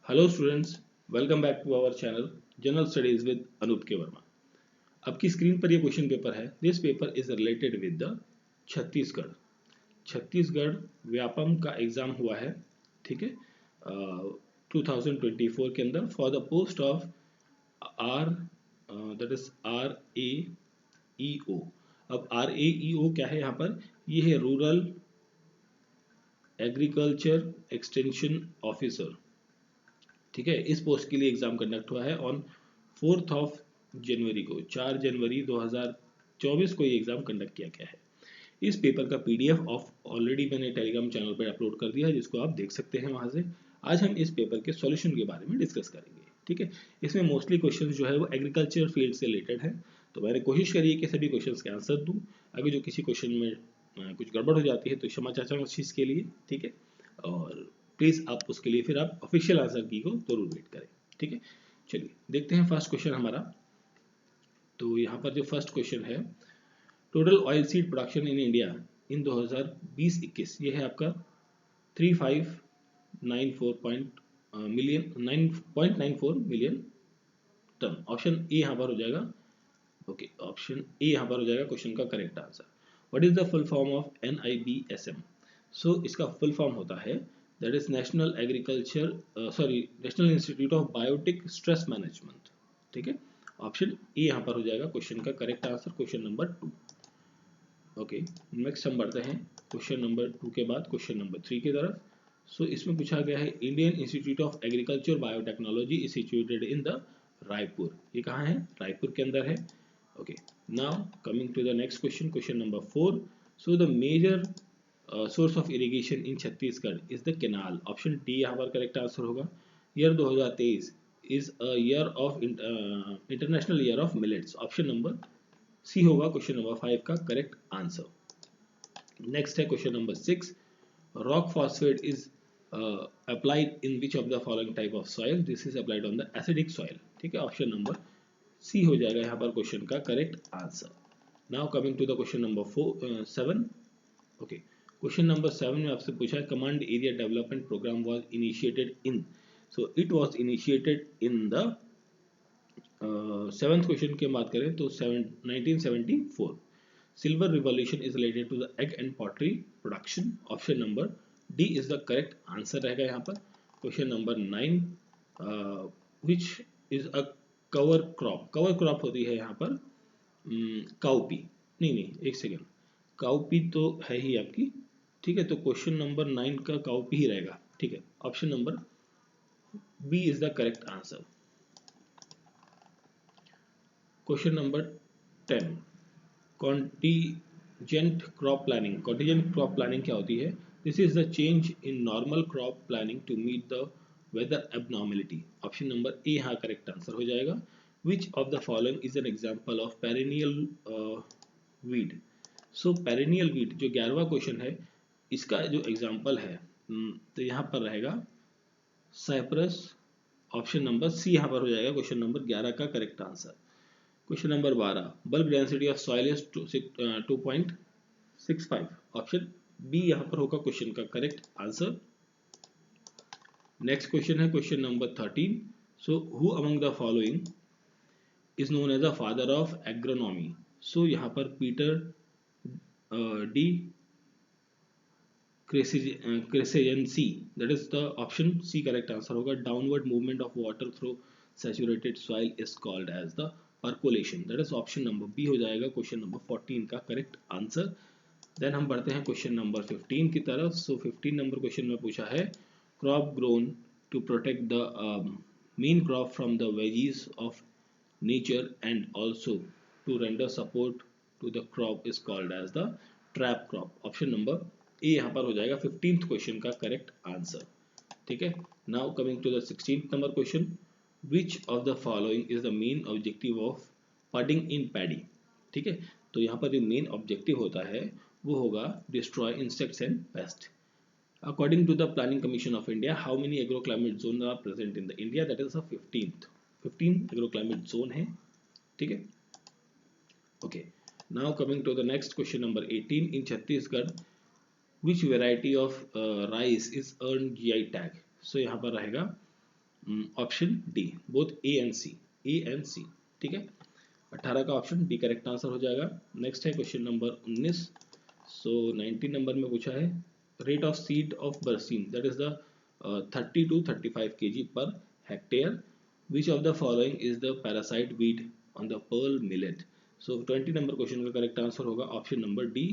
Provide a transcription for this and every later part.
Hello students, welcome back to our channel general studies with Anup K Verma. आपकी screen पर ये question paper है। This paper is related with the Chhattisgarh Chhattisgarh Vyapam का exam हुआ है। ठीक है, 2024 के अंदर for the post of R, that is RAEO। अब RAEO क्या है यहाँ पर? ये है रूरल एग्रीकल्चर एक्सटेंशन ऑफिसर। ठीक है, इस पोस्ट के लिए एग्जाम कंडक्ट हुआ है ऑन 4 जनवरी को। 4 जनवरी 2024 को ये एग्जाम कंडक्ट किया गया है। इस पेपर का PDF ऑफ ऑलरेडी मैंने टेलीग्राम चैनल पर अपलोड कर दिया है, जिसको आप देख सकते हैं वहां से। आज हम इस पेपर के सॉल्यूशन के बारे में डिस्कस करेंगे। ठीक है, इसमें मोस्टली क्वेश्चन जो है वो एग्रीकल्चर फील्ड से रिलेटेड है, तो मैंने कोशिश करी है कि सभी क्वेश्चन के आंसर दूं। अगर जो किसी क्वेश्चन में कुछ गड़बड़ हो जाती है तो क्षमा चाहता हूँ उस चीज़ के लिए। ठीक है, और प्लीज़ आप उसके लिए फिर आप ऑफिशियल आंसर की को जरूर वेट करें। ठीक है, चलिए देखते हैं फर्स्ट क्वेश्चन हमारा। तो यहाँ पर जो फर्स्ट क्वेश्चन है, total oil seed production in India in 2020-21, ये है आपका 3594 million 9.94 million ton. Option A यहाँ पर हो जाएगा। ओके, ऑप्शन ए यहाँ पर हो जाएगा क्वेश्चन का correct answer. What is the full form of NIBSM? So इसका फुल फॉर्म होता है that is national institute of biotic stress management. ठीक है, ऑप्शन ए यहाँ पर हो जाएगा क्वेश्चन का correct answer, question number 2। Okay, next हम बढ़ते हैं क्वेश्चन नंबर 2 के बाद क्वेश्चन नंबर 3 की तरफ। सो इसमें पूछा गया है Indian institute of agriculture biotechnology is situated in the Raipur. ये कहाँ है? रायपुर के अंदर है। Okay, now coming to the next question, question number 4. So the major source of irrigation in Chhattisgarh is the canal. Option D यहाँ पर correct answer होगा। Year 2023 is a year of international year of millets. Option number C होगा question number 5 का correct answer. Next है question number 6. Rock phosphate is applied in which of the following type of soil? This is applied on the acidic soil. ठीक है, option number सी हो जाएगा यहाँ पर question का correct answer. Now coming to the question number 7। Okay, question number 7 में आपसे पूछा है command area development programme was initiated in. So it was initiated in the seventh question की बात करें तो 1974। Silver revolution is related to the egg and pottery production. Option number D is the correct answer रहेगा यहाँ पर। Question number 9, which is a cover crop होती है यहाँ पर काउपी। नहीं, एक सेकेंड, काउपी तो है ही आपकी। ठीक है, तो क्वेश्चन नंबर 9 का काउपी ही रहेगा। ठीक है, option number B is the correct answer. Question number 10, contingent crop planning. Contingent crop planning क्या होती है? This is the change in normal crop planning to meet the weather abnormality. Option number A यहाँ correct answer हो जाएगा। Which of the following is an example of perennial weed? So perennial weed जो 11वां question है, इसका जो example है तो यहाँ पर रहेगा साइप्रस। ऑप्शन नंबर सी यहाँ पर हो जाएगा क्वेश्चन नंबर 11 का correct answer. Question number 12, bulk density of soil is 2.65। Option B यहाँ पर होगा क्वेश्चन का करेक्ट आंसर। नेक्स्ट क्वेश्चन है question number 13. So who among the following is known as the father of agronomy? So यहाँ पर Peter de Crescenzi, that is the option C correct answer होगा। downward movement of water through saturated soil is called as the percolation, that is option number B हो जाएगा question number 14 का correct answer. Then हम बढ़ते हैं question number 15 की तरफ। सो 15 number question में पूछा है crop grown to protect the main crop from the वेजीज of nature and also to render support to the crop is called as the trap crop। Option number A यहाँ पर हो जाएगा 15th क्वेश्चन का correct answer. ठीक है, now coming to the 16th number question, which of the following is the main objective of puddling in paddy. ठीक है, तो यहाँ पर जो मेन ऑब्जेक्टिव होता है वो होगा destroy insects and pest. According to the planning commission of India, how many agro climate zone are present in the India? That is the 15 agro climate zone है। ठीक है, okay, now coming to the next question number 18, in Chhattisgarh which variety of rice is earn GI tag? So यहाँ पर रहेगा option D, both A and C, A and C, ठीक है। 18 का option D correct answer हो जाएगा। Next है question number 19। सो 19 number में पूछा है रेट ऑफ सीड ऑफ बरसीन that is the 30 to 35 kg per hectare, which of the following is the parasite weed on the pearl millet? So 20 number question का correct answer होगा option number D,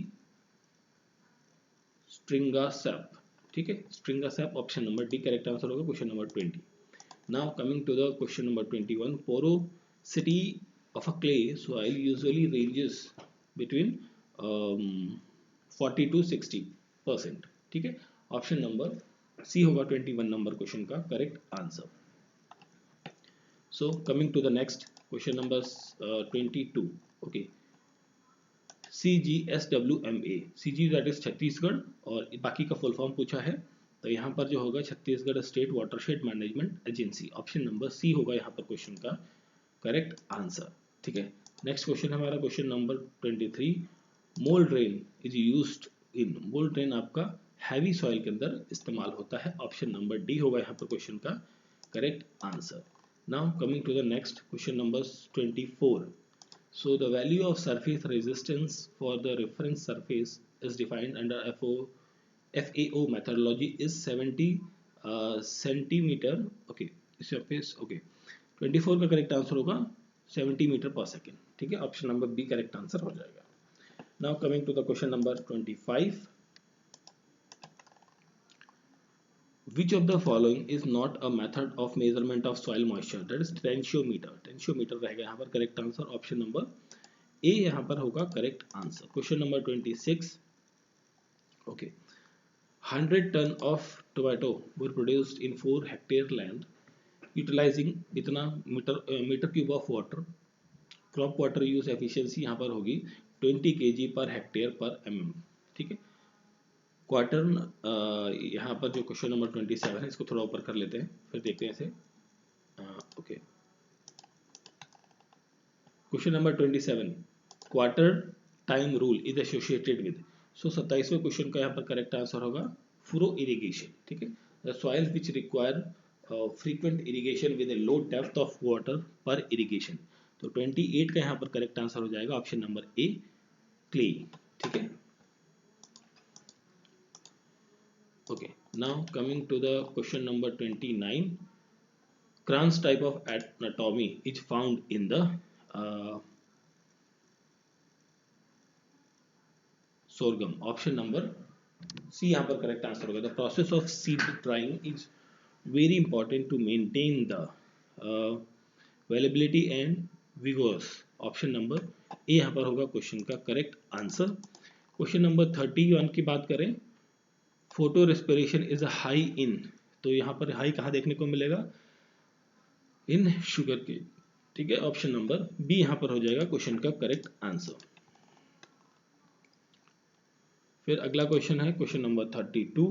Striga सैप, ठीक है। Striga सैप option number D correct answer होगा question number 20। Now coming to the question number 21, porosity of a clay soil usually ranges between 40 to 60%, ठीक है। Option number C होगा 21 number question का correct answer. So coming to the next question number 22, okay. CGSWMA, CG that is Chhattisgarh, और बाकी का full form पूछा है, तो यहाँ पर जो होगा Chhattisgarh state watershed management agency, option number C होगा यहाँ पर क्वेश्चन का करेक्ट आंसर, ठीक है। नेक्स्ट क्वेश्चन हमारा question number 23, mole drain is used in, mole drain आपका हैवी सॉइल के अंदर इस्तेमाल होता है, ऑप्शन नंबर डी होगा यहाँ पर क्वेश्चन का correct answer. Now coming to the next question number 24, so the value of surface resistance for the reference surface is defined under FAO methodology is 70 centimeter, okay, surface, okay। 24 का correct answer होगा 70 metre पर second, ठीक है। Option number B correct answer हो जाएगा। Now coming to the question number 25, which of the following is not a method of measurement of soil moisture, that is टेंशियोमीटर, टेंशियोमीटर रहेगा यहाँ पर correct answer, option number A यहाँ पर होगा correct answer. Question number 26, okay. 100 ton of tomato were produced in 4 hectare land utilizing इतना metre cube of water, crop water use efficiency यहाँ पर होगी 20 kg पर हेक्टेयर पर mm, ठीक है। क्वार्टर यहाँ पर जो क्वेश्चन नंबर 27 है इसको थोड़ा ऊपर कर लेते हैं, फिर देखते हैं इसे, okay. Question number 27, quarter time rule is associated with, so 27वें क्वेश्चन का यहाँ पर करेक्ट आंसर होगा फुरो इरिगेशन, ठीक है। The soil which require frequent irrigation with A low depth of water पर इरिगेशन, तो 28 का यहाँ पर करेक्ट आंसर हो जाएगा ऑप्शन नंबर ए, क्ले, ठीक है। Okay, now coming to the question number 29, Kranz type of anatomy is found in the sorghum, option number C यहाँ पर करेक्ट आंसर होगा। The process of seed drying is very important to maintain the availability and vigorous, option number A यहाँ पर होगा question का correct answer. Question number 31 की बात करें, photo respiration is high in, तो यहाँ पर हाई कहाँ देखने को मिलेगा, इन शुगर के, ठीक है। ऑप्शन नंबर बी यहाँ पर हो जाएगा क्वेश्चन का करेक्ट आंसर। फिर अगला क्वेश्चन है question number 32,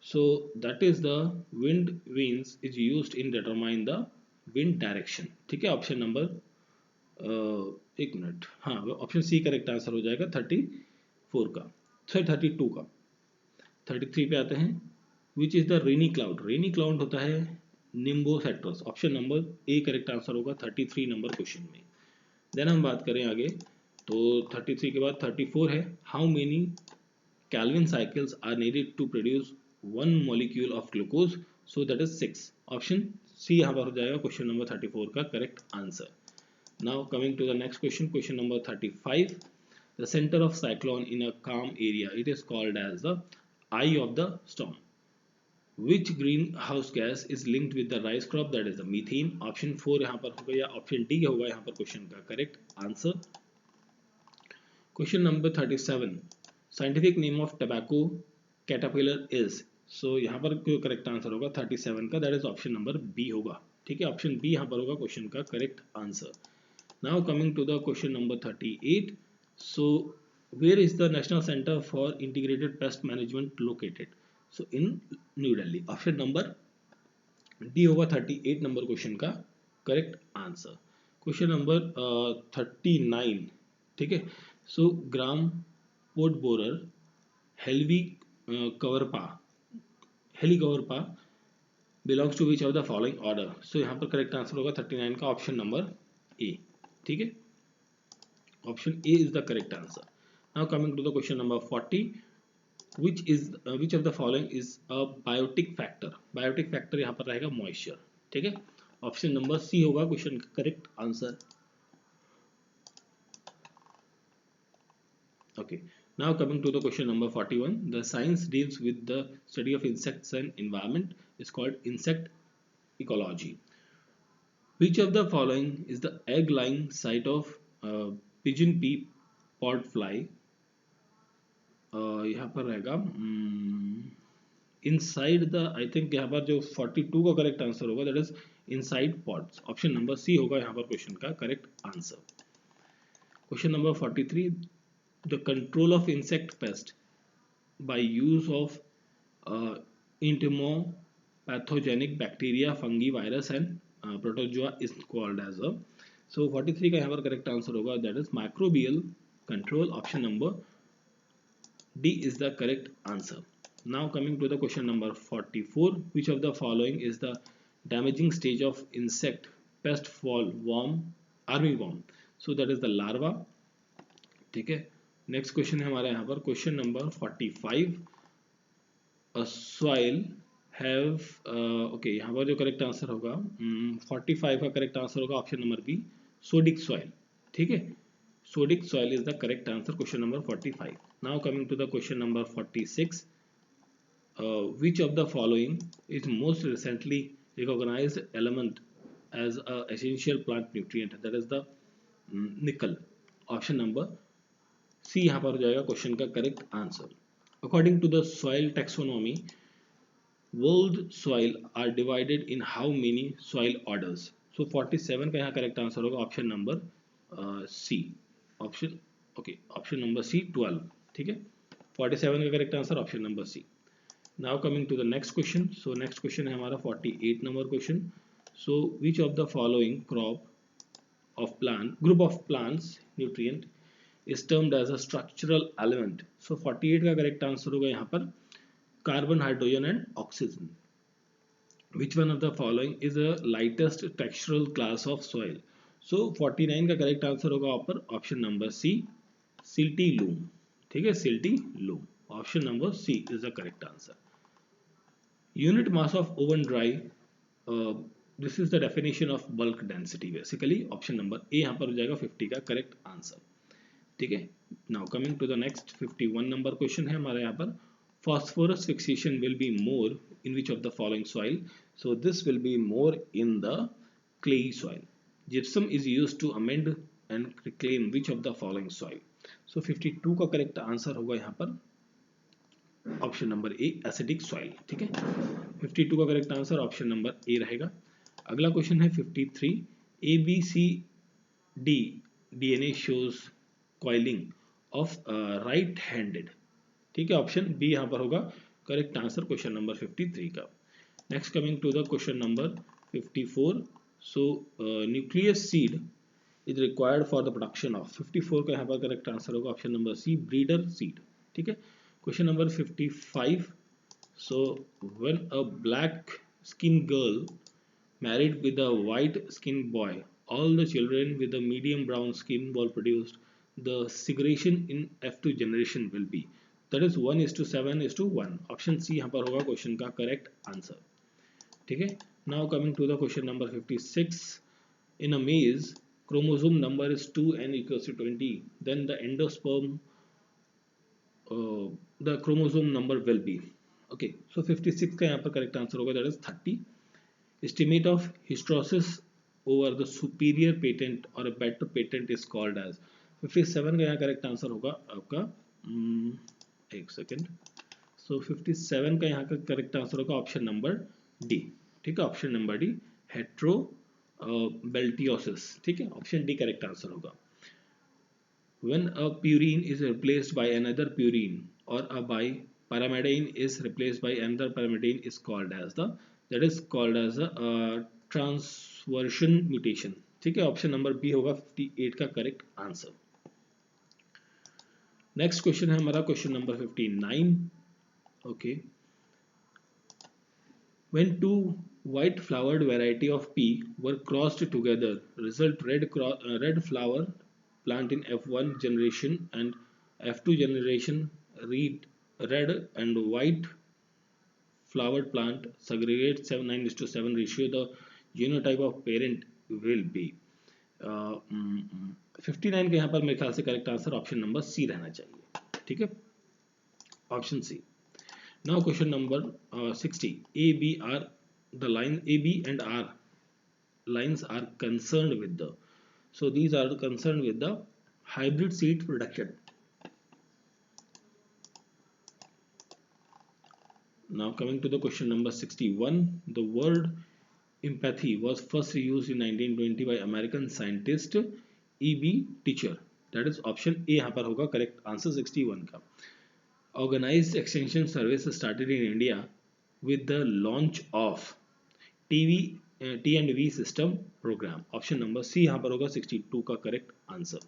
so that is the wind veins is used in determine the wind direction, ठीक है। ऑप्शन नंबर एक मिनट, हाँ ऑप्शन सी करेक्ट आंसर हो जाएगा 34 का, सॉरी 32 का। 33 पे आते हैं, which is the rainy cloud, rainy cloud होता है nimbostratus, option number A correct answer होगा 33 नंबर क्वेश्चन में। देन हम बात करें आगे, तो 33 के बाद 34 है, how many Calvin cycles are needed to produce 1 molecule of glucose, so that is 6, option C यहाँ पर हो जाएगा क्वेश्चन नंबर 34 का correct answer. Now coming to the next question, question number 35, the centre of cyclone in a calm area it is called as the eye of the storm, which greenhouse gas is linked with the rice crop, that is the methane, option 4 यहाँ पर होगा या option D होगा यहाँ पर question का correct answer. Question number 37, scientific name of tobacco caterpillar is, so यहाँ पर करेक्ट आंसर होगा 37 का, that is option number B होगा, ठीक है। ऑप्शन बी यहाँ पर होगा क्वेश्चन का correct answer. Now coming to the question number 38, सो where is the National Center for Integrated Pest Management located, so in New Delhi, option number D होगा 38 number question का करेक्ट आंसर। क्वेश्चन नंबर 39, ठीक है। So gram pod borer Helicoverpa belongs to which of the following order. So यहाँ पर correct answer होगा 39 का option number A. ठीक है, option A is the correct answer. Now coming to the question number 40, which of the following is a biotic factor। Biotic factor यहाँ पर रहेगा moisture. ठीक है, ऑप्शन नंबर सी होगा क्वेश्चन का correct answer. Okay, now coming to the question number 41, the science deals with the study of insects and environment is called insect ecology। Which of the following is the egg laying site of pigeon pea pod fly। यहाँ पर रहेगा inside the, I think यहाँ पर जो 42 का correct answer होगा that is inside pods. Option number C होगा यहाँ पर क्वेश्चन का correct answer. Question number 43, the control of insect pest by use of entomopathogenic bacteria, fungi, virus and protozoa is called as a। so 43 का यहाँ पर correct answer होगा that is microbial control। Option number D is the correct answer। now coming to the question number 44, which of the following is the damaging stage of insect pest fall worm armyworm। so that is the larva। ठीक है, next question है हमारा यहाँ पर question number 45, soil have, okay यहाँ पर जो correct answer होगा 45 का करेक्ट आंसर होगा option number B, sodic soil. ठीक है, sodic soil is the correct answer question number 45। Now coming to the question number 46, which of the following is most recently recognized element as a essential plant nutrient, that is the nickel। Option number C यहाँ पर हो जाएगा question का correct answer. According to the soil taxonomy, world soil are divided in how many soil orders. So 47 का यहाँ correct answer होगा option number C. Option okay, option number C 12। ठीक है, 47 का correct answer option number C. Now coming to the next question. So next question है हमारा 48 number question. So which of the following crop of plant group of plants nutrient is termed as a structural element। so 48 का correct answer होगा यहाँ पर carbon, hydrogen and oxygen. which one of the following is a lightest textural class of soil। so 49 का correct answer होगा यहाँ पर option number C, silty loam. ठीक है, silty loam, option number C is the correct answer. Unit mass of oven dry, this is the definition of bulk density basically. Option number A यहाँ पर हो जाएगा 50 का करेक्ट आंसर। ठीक है, now coming to the next 51 number question है हमारे यहाँ पर, phosphorus fixation will be more in which of the following soil। so this will be more in the clayey soil। gypsum is used to amend and reclaim which of the following soil। so 52 का correct answer होगा यहाँ पर option number ए, acidic soil. ठीक है, 52 का correct answer option number ए रहेगा। अगला question है 53, ABCD DNA shows coiling of right handed। ठीक है, ऑप्शन बी यहाँ पर होगा करेक्ट आंसर क्वेश्चन नंबर 53 का। Next coming to the question number 54, so nucleus seed is required for the production of. 54 का यहाँ पर करेक्ट आंसर होगा option number C, breeder seed. ठीक है, question number 55, so when a black skinned girl married with a white skinned boy, all the children with a medium brown skin were produced, the segregation in F2 generation will be, that is 1:7:1। Option C यहाँ पर होगा question का correct answer. ठीक है, now coming to the question number 56, in a maize chromosome number is 2 and equals to 20, then the endosperm the chromosome number will be। okay, so 56 का यहाँ पर correct answer होगा that is 30। estimate of hysterosis over the superior patent or a better patent is called as। 57 का यहाँ correct answer होगा आपका एक second, so 57 का यहाँ का करेक्ट आंसर होगा ऑप्शन नंबर डी। ठीक है, ऑप्शन नंबर डी, हेट्रोबेल्टियोसिस। ठीक है, ऑप्शन डी करेक्ट आंसर होगा। when a purine is replaced by another purine or a pyrimidine is replaced by another pyrimidine is called as the, that is called as a transversion mutation। ठीक है, option number B होगा 58 का correct answer. Next question है हमारा question number 59। Okay, when two white flowered variety of pea were crossed together. Result red flower plant in F1 generation and F2 generation red and white flowered plant segregate 9:7 ratio. The genotype of parent will be 59 के यहाँ पर मेरे ख्याल से correct answer option number C रहना चाहिए. ठीक है, option C. Now question number 60. A, B are the line A, B and R lines are concerned with the. So these are concerned with the hybrid seed production. Now coming to the question number 61. The word empathy was first used in 1920 by American scientist E.B. Teacher. That is option A यहाँ पर होगा correct answer 61 का. Organized extension service started in India with the launch of T&V system program. Option number C यहाँ पर होगा 62 का correct answer.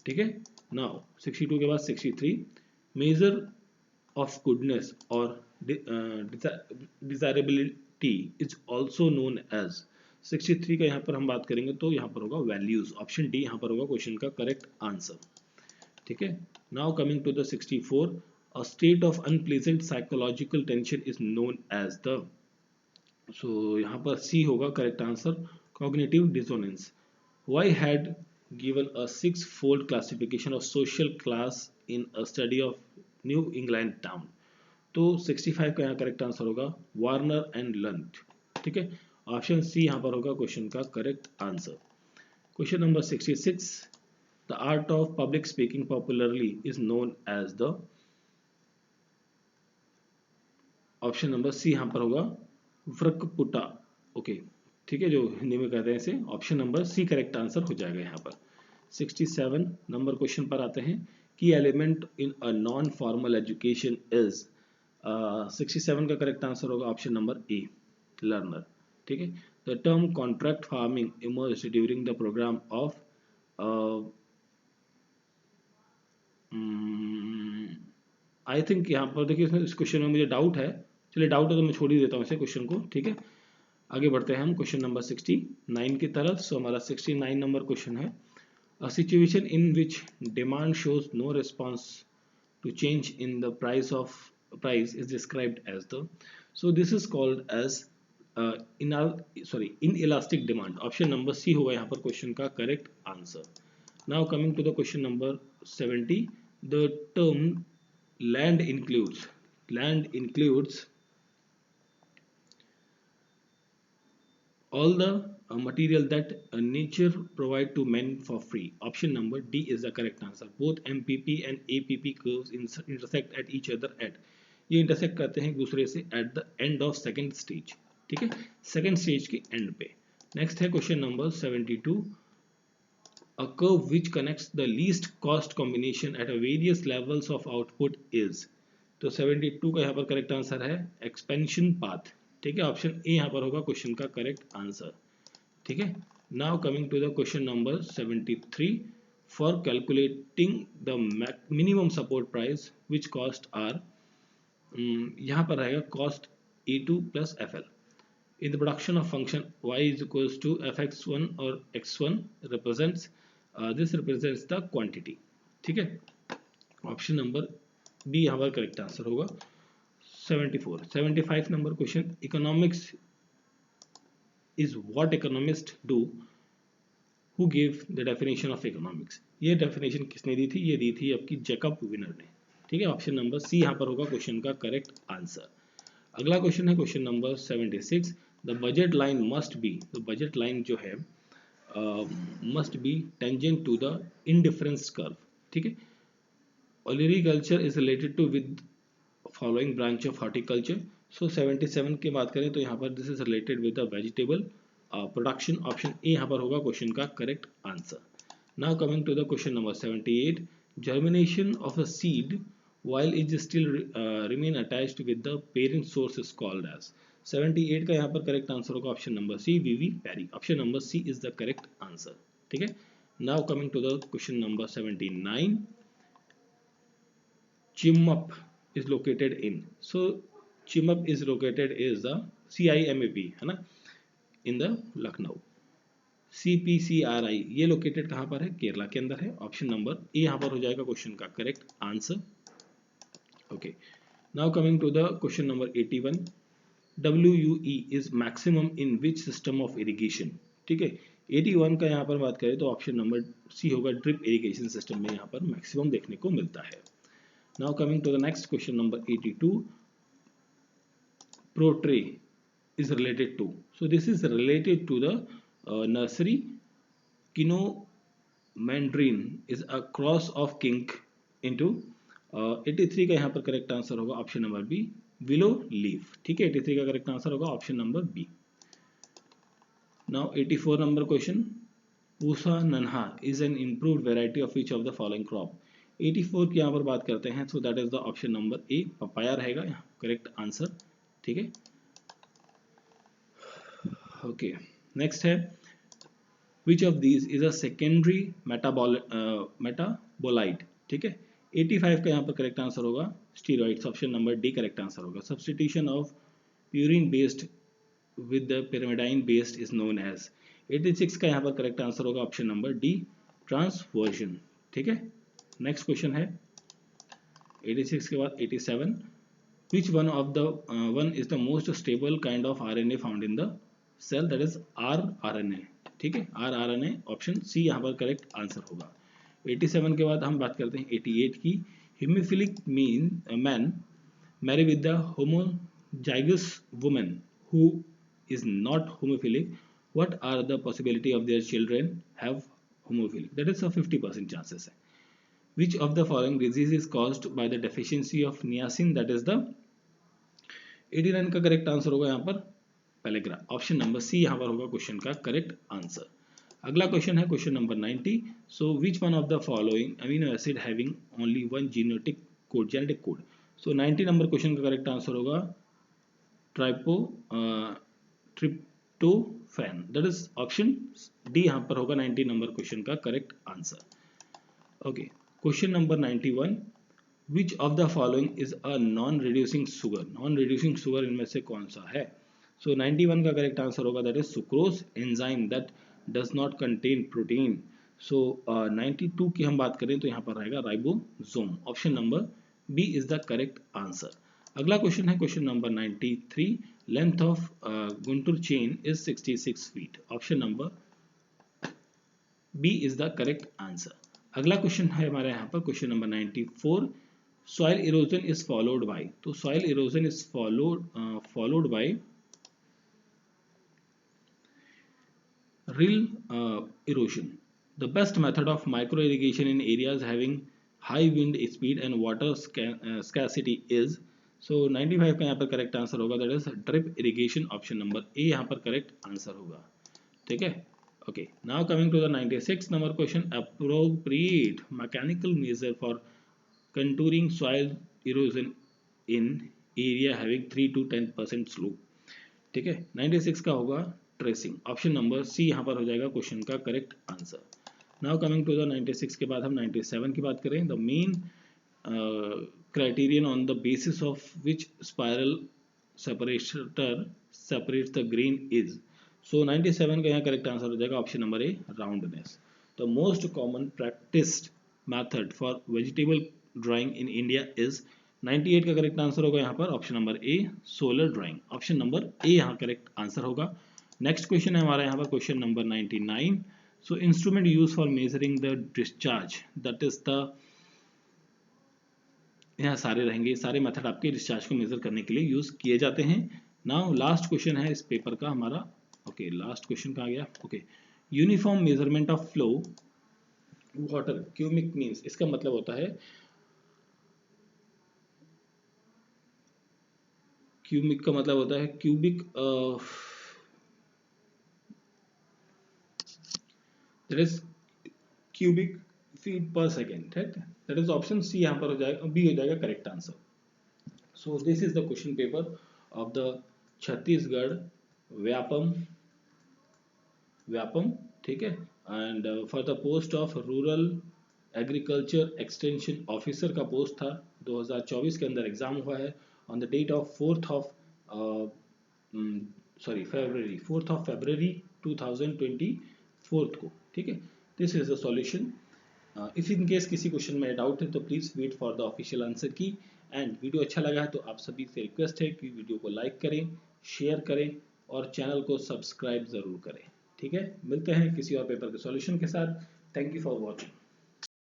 ठीक है. Now 62 के बाद 63. Measure of goodness or desirability is also known as. 63 का यहाँ पर हम बात करेंगे तो यहाँ पर होगा values. Option D यहाँ पर होगा क्वेश्चन का correct answer. ठीक है. Now coming to the 64. A state of unpleasant psychological tension is known as the. So यहाँ पर C होगा correct answer. Cognitive dissonance. Why had given a six-fold classification of social class in a study of New England town. तो 65 का यहाँ correct answer होगा Warner and Lunt. ठीक है, option C यहाँ पर होगा क्वेश्चन का correct answer. Question number 66. The art of public speaking popularly is known as the. Option number C यहाँ पर होगा वक्रपुटा. ओके, ठीक है, जो हिंदी में कहते हैं इसे. Option number C correct answer हो जाएगा यहाँ पर. 67 नंबर क्वेश्चन पर आते हैं. Key element in a non formal education is. 67 का करेक्ट आंसर होगा ऑप्शन नंबर ए, लर्नर. ठीक है. The term contract farming emerged during the programme of. I think यहाँ पर देखिए इस क्वेश्चन में मुझे डाउट है. चलिए डाउट है तो मैं छोड़ ही देता हूँ इसे क्वेश्चन को. ठीक है, आगे बढ़ते हैं हम क्वेश्चन नंबर 69 की तरफ. सो हमारा 69 नंबर क्वेश्चन है. A situation in which demand shows no response to change in the price is described as the. So this is called as inelastic demand. Option number C होगा यहाँ पर question का correct answer. Now coming to the question number 70. The term land includes all the material that nature provide to men for free. Option number D is the correct answer. Both MPP and APP curves intersect at each other at. ये intersect करते हैं एक दूसरे से at the end of second stage. ठीक है, second stage के end पे. Next है question number 72. A curve which connects the least cost combination at a various levels of output is. तो 72 का यहाँ पर correct answer है expansion path. ठीक है, ऑप्शन ए यहाँ पर होगा क्वेश्चन का करेक्ट आंसर. ठीक है. Now coming to the question number 73. For calculating the minimum support price which cost are. यहाँ पर रहेगा cost E2 plus FL in the production of function y is equals to fx1 और x1 represents this represents the quantity. ठीक है, option number B यहाँ पर correct answer होगा. 74. 75 number question. Economics is what economists do. Who gave the definition of economics? ये definition किसने दी थी? ये दी थी आपकी जैकब विनर ने. ठीक है, ऑप्शन नंबर सी यहाँ पर होगा क्वेश्चन का करेक्ट आंसर. अगला क्वेश्चन है question number 76. The budget line must be. The budget line जो है must be tangent to the indifference curve. ठीक है, olericulture is related to with following branch of horticulture. So 77 की बात करें तो यहाँ पर this is related with the vegetable production. Option A यहाँ पर होगा क्वेश्चन का correct answer. Now coming to the question number 78. Germination of a seed while it is still remain attached with the parent source is called as. 78 का यहाँ पर correct answer होगा option number C, vivipary. Option number C is the correct answer. ठीक है. Now coming to the question number 79. Chimmup is located in. So CIMAP is located is the CIMAP है ना, in the Lucknow. CPCRI ये located कहाँ पर है, केरला के अंदर है। ऑप्शन नंबर ए यहाँ पर हो जाएगा क्वेश्चन का correct answer. Okay, now coming to the question number 81, WUE is maximum in which system of irrigation. ठीक है, 81 का यहाँ पर बात करें तो ऑप्शन नंबर सी होगा, ड्रिप इरिगेशन सिस्टम में यहाँ पर मैक्सिमम देखने को मिलता है। Now coming to the next question number 82, protray is related to, so this is related to the nursery kino mandarin is a cross of king into 83 का यहाँ पर करेक्ट आंसर होगा option number B, willow leaf. ठीक है, 83 का correct answer होगा option number B. Now 84 number question, Pusa Nanha is an improved variety of each of the following crop. 84 की यहाँ पर बात करते हैं, so that is the option number A, papaya रहेगा यहाँ करेक्ट आंसर। ठीक है, ओके नेक्स्ट है, which of these is a secondary metabolite. ठीक है, 85 का यहाँ पर करेक्ट आंसर होगा steroids, option number D correct answer होगा। Substitution of purine based with the pyrimidine based is known as. 86 का यहाँ पर करेक्ट आंसर होगा ऑप्शन नंबर डी, ट्रांसवर्जन। ठीक है, नेक्स्ट क्वेश्चन है 86 के बाद 87, which one of the one is the most stable kind of RNA found in the cell, that is rRNA। ठीक है, rRNA ऑप्शन सी यहाँ पर करेक्ट आंसर होगा। 87 के बाद हम बात करते हैं 88 की, haemophilic man marry with the homozygous women who is not homophilic, what are the possibility of their children have homophilic, that is a 50% chances है। which of the following disease is caused by the deficiency of niacin, that is the 89 का correct answer होगा यहाँ पर pellagra, option number C यहाँ पर होगा question का correct answer. अगला क्वेश्चन है question number 90, so which one of the following amino acid having only one genetic code. So 90 number question का करेक्ट आंसर होगा tryptophan, that is option D यहाँ पर होगा 90 नंबर क्वेश्चन का correct answer. Okay, question number 91, which of the following is a non reducing sugar. Non reducing sugar इनमें से कौन सा है। सो 91 का करेक्ट आंसर होगा that is sucrose enzyme that does not contain protein. So 92 की हम बात करें तो यहाँ पर रहेगा ribosome, option number B is the correct answer. अगला क्वेश्चन है question number 93, length of Gunter chain is 66 feet, option number B is the correct answer. अगला क्वेश्चन है हमारे यहाँ पर question number 94, soil erosion is followed by, तो soil erosion is followed by rill erosion. The best method of micro irrigation in areas having high wind speed and water scarcity is, so 95 का यहाँ पर correct answer होगा that is drip irrigation, option number A यहाँ पर correct answer होगा। ठीक है, okay, now coming to the 96 number question, appropriate mechanical measure for contouring soil erosion in area having 3 to 10% slope। ठीक है, 96 का होगा ट्रेसिंग, ऑप्शन नंबर सी यहाँ पर हो जाएगा क्वेश्चन का correct answer. Now coming to the 96 के बाद हम 97 की बात करें, the main criterion on the basis of which spiral separator separates the grain is. So 97 का यहाँ करेक्ट आंसर हो जाएगा option number A, roundness. The most common practised method for vegetable drying in India is, 98 का correct answer होगा यहाँ पर option number A, solar drying, option number A यहाँ correct answer होगा। नेक्स्ट क्वेश्चन है हमारा यहाँ पर question number 99, so instrument use for measuring the discharge, that is the, यहाँ सारे रहेंगे, सारे मेथड आपके डिस्चार्ज को मेजर करने के लिए यूज किए जाते हैं। नाउ लास्ट क्वेश्चन है इस पेपर का हमारा, ओके लास्ट क्वेश्चन कहाँ गया, okay, uniform measurement of flow water cubic means, इसका मतलब होता है क्यूबिक का मतलब होता है cubic that is cubic feet per second, that is option C यहाँ पर हो जाएगा, बी हो जाएगा correct answer. So this is the question paper of the Chhattisgarh Vyapam. ठीक है, and for the post of rural agriculture extension officer का post था, 2024 के अंदर एग्जाम हुआ है on the date of 4th of February 2024 को, ठीक है। This is the solution. If in case किसी क्वेश्चन में डाउट है तो please wait for the official answer की। एंड वीडियो अच्छा लगा है तो आप सभी से रिक्वेस्ट है कि वीडियो को लाइक करें, शेयर करें और चैनल को सब्सक्राइब ज़रूर करें, ठीक है। मिलते हैं किसी और पेपर के सॉल्यूशन के साथ। Thank you for watching.